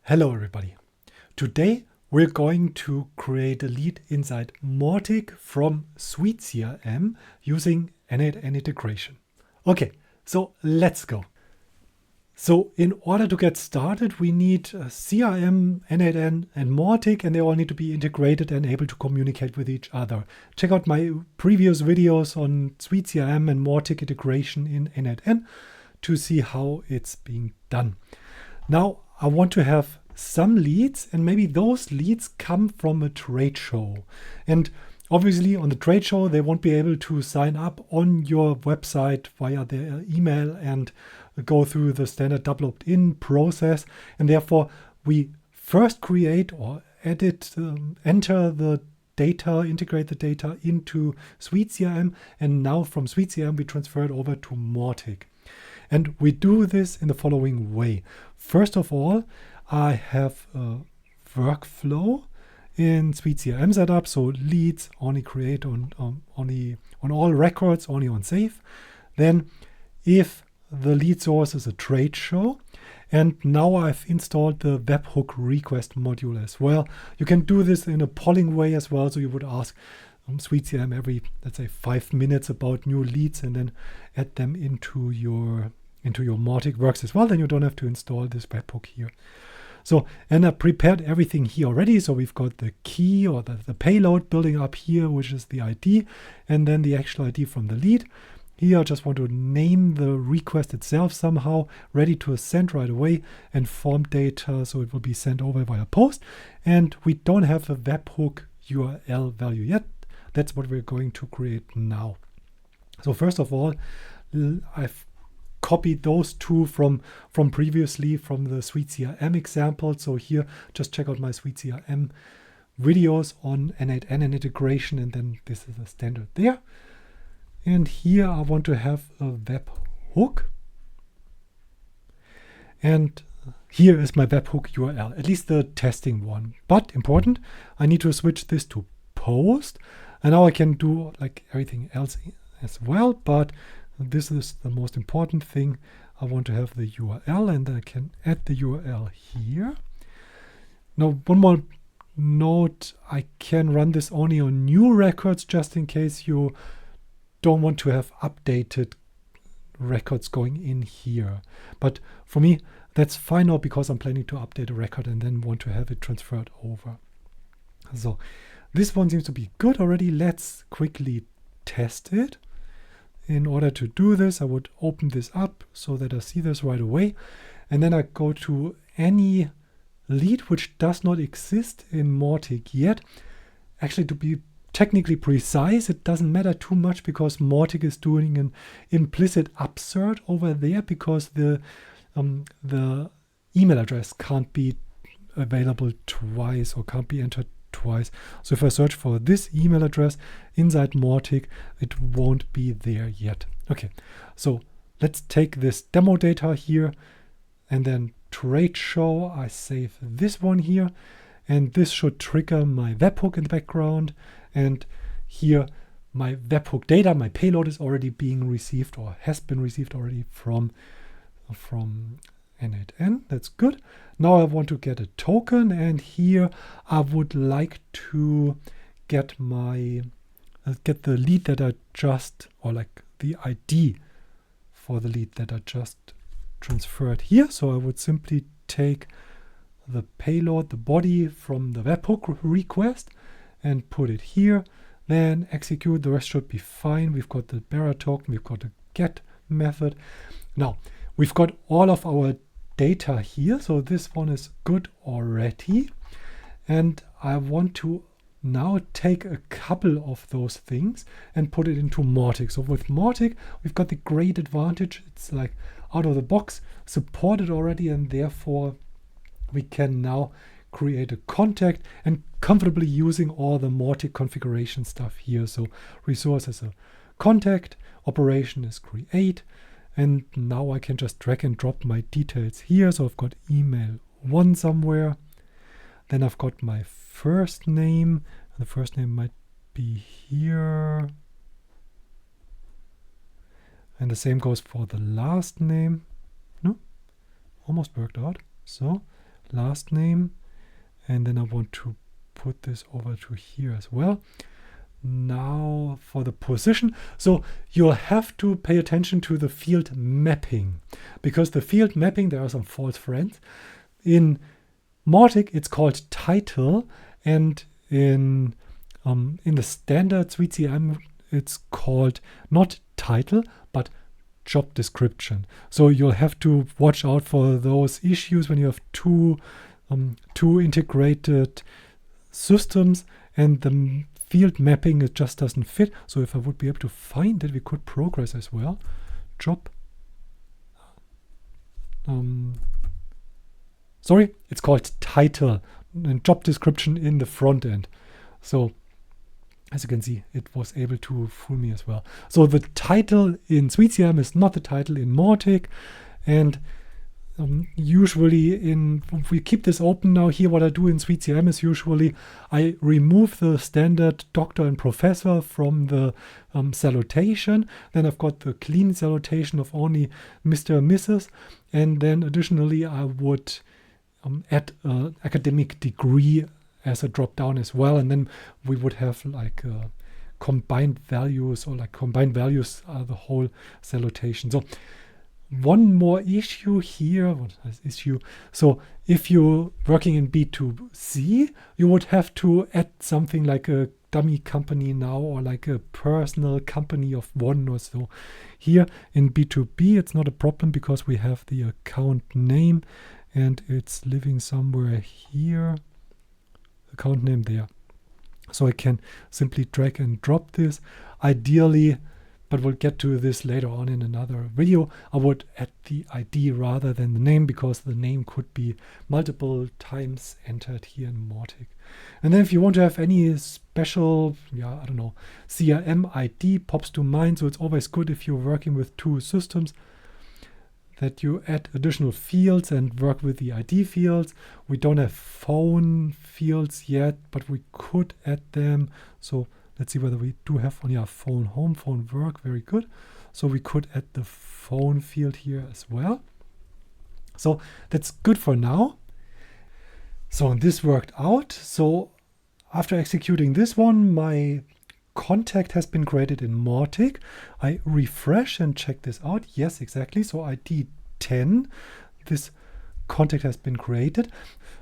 Hello everybody. Today we're going to create a lead inside Mautic from SuiteCRM using n8n integration. Okay, so let's go. So in order to get started, we need CRM, n8n and Mautic, and they all need to be integrated and able to communicate with each other. Check out my previous videos on SuiteCRM and Mautic integration in n8n to see how it's being done. Now I want to have some leads, and maybe those leads come from a trade show. And obviously on the trade show, they won't be able to sign up on your website via their email and go through the standard double opt-in process. And therefore, we first create or edit, enter the data, integrate the data into SuiteCRM. And now from SuiteCRM, we transfer it over to Mautic. And we do this in the following way. First of all, I have a workflow in SuiteCRM setup. So leads only create on all records, only on save. Then if the lead source is a trade show, and now I've installed the webhook request module as well. You can do this in a polling way as well. So you would ask SuiteCRM every, let's say, 5 minutes about new leads and then add them into your Mautic works as well. Then you don't have to install this webhook here. So, and I prepared everything here already. So we've got the key or the payload building up here, which is the ID, and then the actual ID from the lead. Here I just want to name the request itself somehow, ready to send right away, and form data, so it will be sent over via post. And we don't have a webhook URL value yet. That's what we're going to create now. So first of all, I've copied those two from previously from the SuiteCRM example. So here, just check out my SuiteCRM videos on n8n and integration, and then this is a standard there. And here I want to have a webhook. And here is my webhook URL, at least the testing one. But important, I need to switch this to post. And now I can do like everything else as well, but this is the most important thing. I want to have the URL, and I can add the URL here. Now, one more note, I can run this only on new records, just in case you don't want to have updated records going in here. But for me, that's fine now because I'm planning to update a record and then want to have it transferred over. So this one seems to be good already. Let's quickly test it. In order to do this, I would open this up so that I see this right away. And then I go to any lead which does not exist in Mautic yet. Actually, to be technically precise, it doesn't matter too much because Mautic is doing an implicit upsert over there because the email address can't be available twice or can't be entered twice. So if I search for this email address inside Mautic, it won't be there yet. Okay, so let's take this demo data here and then trade show. I save this one here, and this should trigger my webhook in the background. And here my webhook data, my payload is already being received or has been received already from n8n. That's good. Now I want to get a token, and here I would like to get my get the lead that I just, or like the ID for the lead that I just transferred here. So I would simply take the payload, the body from the webhook request, and put it here. Then execute. The rest should be fine. We've got the bearer token. We've got a get method. Now we've got all of our data here, so this one is good already, and I want to now take a couple of those things and put it into Mautic. So with Mautic, we've got the great advantage, it's like out of the box supported already, and therefore we can now create a contact and comfortably using all the Mautic configuration stuff here. So resource is a contact, operation is create. And now I can just drag and drop my details here. So I've got email 1 somewhere. Then I've got my first name. The first name might be here. And the same goes for the last name. No, almost worked out. So last name, and then I want to put this over to here as well. Now for the position. So you have to pay attention to the field mapping, because the field mapping, there are some false friends. In Mautic, it's called title, and in the standard SuiteCRM, it's called not title, but job description. So you'll have to watch out for those issues when you have two integrated systems and the field mapping, it just doesn't fit. So if I would be able to find it, we could progress as well. Job. Sorry, it's called title and job description in the front end. So as you can see, it was able to fool me as well. So the title in SuiteCRM is not the title in Mautic. And usually if we keep this open now here, what I do in SuiteCRM is usually I remove the standard doctor and professor from the salutation. Then I've got the clean salutation of only Mr. and Mrs. And then additionally, I would add an academic degree as a drop down as well. And then we would have like combined values, or like combined values are the whole salutation. So one more issue here. What is issue? So if you're working in B2C, you would have to add something like a dummy company now, or like a personal company of one or so. Here in B2B, it's not a problem because we have the account name and it's living somewhere here. Account name there. So I can simply drag and drop this. Ideally, but we'll get to this later on in another video, I would add the ID rather than the name, because the name could be multiple times entered here in Mautic. And then if you want to have any special, I don't know, CRM ID pops to mind. So it's always good if you're working with two systems that you add additional fields and work with the ID fields. We don't have phone fields yet, but we could add them. So let's see whether we do have one. Yeah, phone home, phone work, very good. So we could add the phone field here as well. So that's good for now. So this worked out. So after executing this one, my contact has been created in Mautic. I refresh and check this out. Yes, exactly. So ID 10, this contact has been created.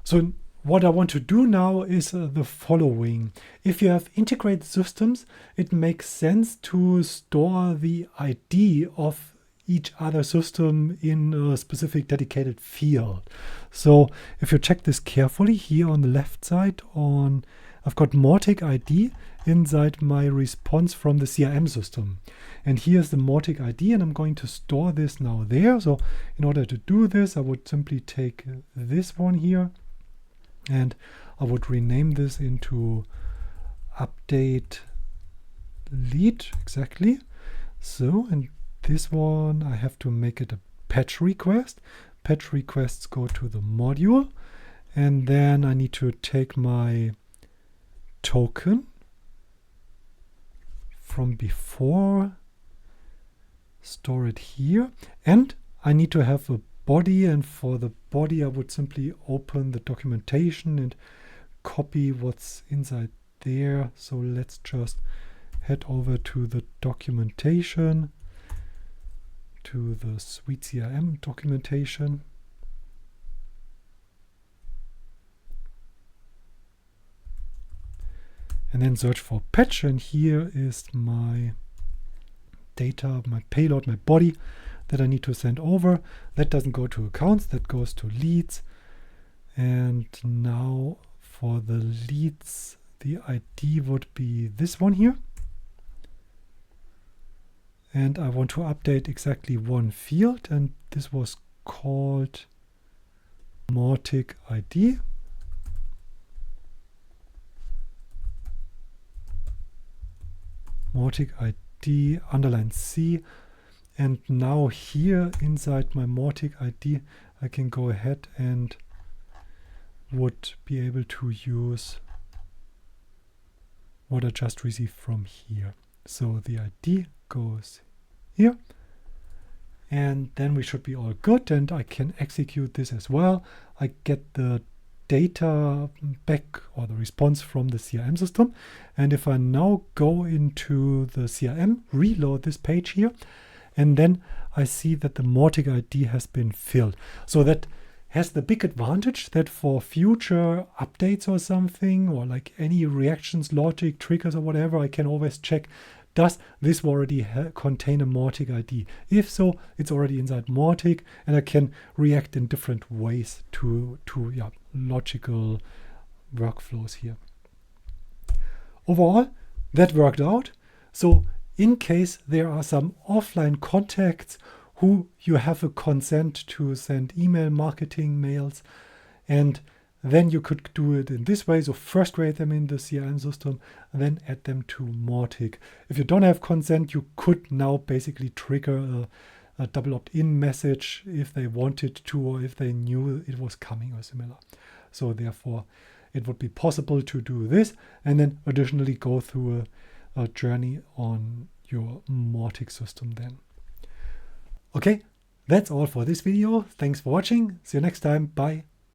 So what I want to do now is the following. If you have integrated systems, it makes sense to store the ID of each other system in a specific dedicated field. So if you check this carefully, here on the left side, I've got Mautic ID inside my response from the CRM system. And here's the Mautic ID, and I'm going to store this now there. So in order to do this, I would simply take this one here, and I would rename this into update lead, exactly. So, and this one, I have to make it a patch request. Patch requests go to the module, and then I need to take my token from before, store it here, and I need to have a body, and for the body I would simply open the documentation and copy what's inside there. So let's just head over to the documentation, to the SuiteCRM documentation. And then search for patch, and here is my data, my payload, my body that I need to send over. That doesn't go to accounts, that goes to leads. And now for the leads, the ID would be this one here. And I want to update exactly one field, and this was called Mautic ID. Mautic ID underline C. And now here inside my Mautic ID, I can go ahead and would be able to use what I just received from here. So the ID goes here. And then we should be all good, and I can execute this as well. I get the data back or the response from the CRM system. And if I now go into the CRM, reload this page here, and then I see that the Mautic ID has been filled. So that has the big advantage that for future updates or something, or like any reactions, logic, triggers or whatever, I can always check, does this already contain a Mautic ID? If so, it's already inside Mautic, and I can react in different ways to logical workflows here. Overall, that worked out. So in case there are some offline contacts who you have a consent to send email marketing mails, and then you could do it in this way. So first create them in the CRM system, and then add them to Mautic. If you don't have consent, you could now basically trigger a double opt-in message if they wanted to, or if they knew it was coming or similar. So therefore, it would be possible to do this, and then additionally go through a journey on your Mautic system then. Okay, that's all for this video. Thanks for watching. See you next time. Bye.